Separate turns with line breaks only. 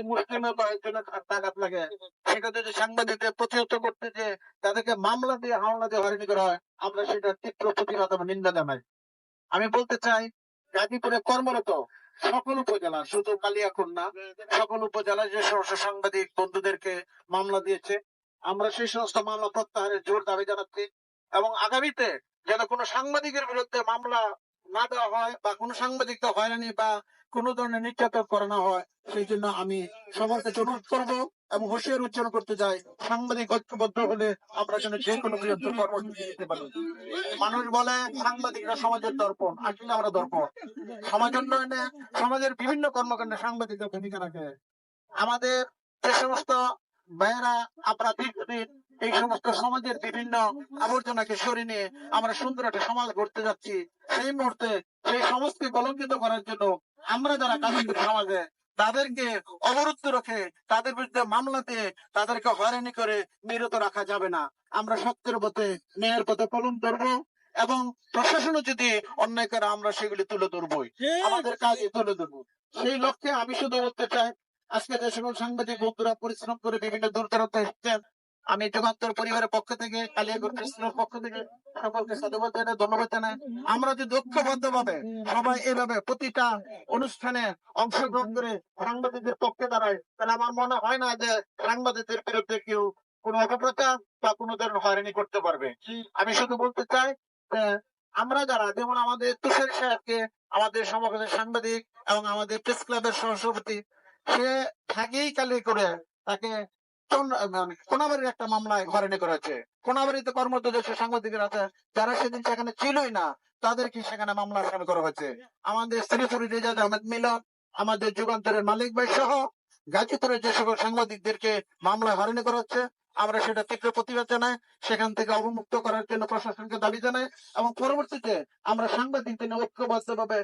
মুসলিমের কয়েকজনের তাগাদ লাগে, সেটা যদি সাংবাদিকদের প্রতিহত করতে যে তাদেরকে মামলা দিয়ে হামলা দিয়ে হয়রানি করা হয়, আমরা সেটা তীব্র প্রতিবাদ এবং নিন্দা জানাই। আমি বলতে চাই, গাজীপুরে কর্মরত সকল উপজেলা, শুধু কালিয়াকৈর না, সকল উপজেলায় যে সমস্ত সাংবাদিক বন্ধুদেরকে মামলা দিয়েছে, আমরা সেই সমস্ত মামলা প্রত্যাহারের জোর দাবি জানাচ্ছি এবং আগামীতে যেন কোনো সাংবাদিকের বিরুদ্ধে মামলা না দেওয়া হয় বা কোনো সাংবাদিককে হয়রানি বা কোনো ধরনের নির্যাতন করা না হয়, সেই জন্য আমি সবার কাছে অনুরোধ করবো এবং হুঁশিয়ার উচ্চারণ করতে চাই, সাংবাদিক ঐক্যবদ্ধ হলে আমরা যেন যে কোনো বৃহত্তর কর্মসূচি দিতে পারি। মানুষ বলে সাংবাদিকরা সমাজের দর্পণ, আসলে আমরা দর্পণ। সমাজ উন্নয়নে সমাজের বিভিন্ন কর্মকাণ্ডে সাংবাদিকদের ভূমিকা রাখে। আমাদের যে সমস্ত ভাইয়েরা আমরা দীর্ঘদিন এই সমস্ত সমাজের বিভিন্ন আবর্জনাকে সরিয়ে নিয়ে আমরা সুন্দর একটা সমাজ গড়তে যাচ্ছি, সেই মুহূর্তে সেই সমাজকে কলঙ্কিত করার জন্য আমরা যারা কাজ করি সমাজে, তাদেরকে অবরুদ্ধ রেখে তাদের বিরুদ্ধে মামলা দিয়ে তাদেরকে হয়রানি করে বিরত রাখা যাবে না। আমরা সত্যের পথে ন্যায়ের পথে কলম ধরবো এবং প্রশাসনও যদি অন্যায় করে আমরা সেগুলি তুলে ধরবই, আমাদের কাজে তুলে ধরবো। সেই লক্ষ্যে আমি শুধু বলতে চাই, আজকে যে সকল সাংবাদিক বন্ধুরা পরিশ্রম করে বিভিন্ন দূর দূরান্তে এসেছেন, আমি যুগান্তর পরিবারের পক্ষ থেকে, কালিয়াকৈর কৃষ্ণের পক্ষ থেকে সকলকে সাধুবাদ জানাই, ধন্যবাদ জানাই। আমরা যদি ঐক্যবদ্ধ ভাবে সবাই এভাবে প্রতিটা অনুষ্ঠানে অংশগ্রহণ করে সাংবাদিকদের পক্ষে দাঁড়ায়, তাহলে আমার মনে হয় না যে সাংবাদিকদের বিরুদ্ধে কেউ কোনো অপপ্রচার বা কোনো ধরনের হয়রানি করতে পারবে। আমি শুধু বলতে চাই যে আমরা যারা, যেমন আমাদের তুষার সাহেবকে আমাদের সমাজের সাংবাদিক এবং আমাদের প্রেস ক্লাবের সহসভাপতি, সে থাকেই কালি করে তাকে কোনাবাড়ির একটা মামলায় হয়রানি করেছে। কোনাবাড়িতে কর্মরত যেসব সাংবাদিকের আছে, যারা সেদিন সেখানে ছিলই না, তাদেরকে সেখানে মামলা আসামি করা হয়েছে। আমাদের শ্রীপুরি রেজাজ আহমেদ মিলন, আমাদের যুগান্তরের মালিক ভাই সহ গাজীপুরের যে সকল সাংবাদিকদেরকে মামলায় হয়রানি করা হচ্ছে, আমরা সেটা তীব্র প্রতিবাদ জানাই, সেখান থেকে অবমুক্ত করার জন্য প্রশাসনকে দাবি জানাই এবং পরবর্তীতে আমরা সাংবাদিকদের ঐক্যবদ্ধ ভাবে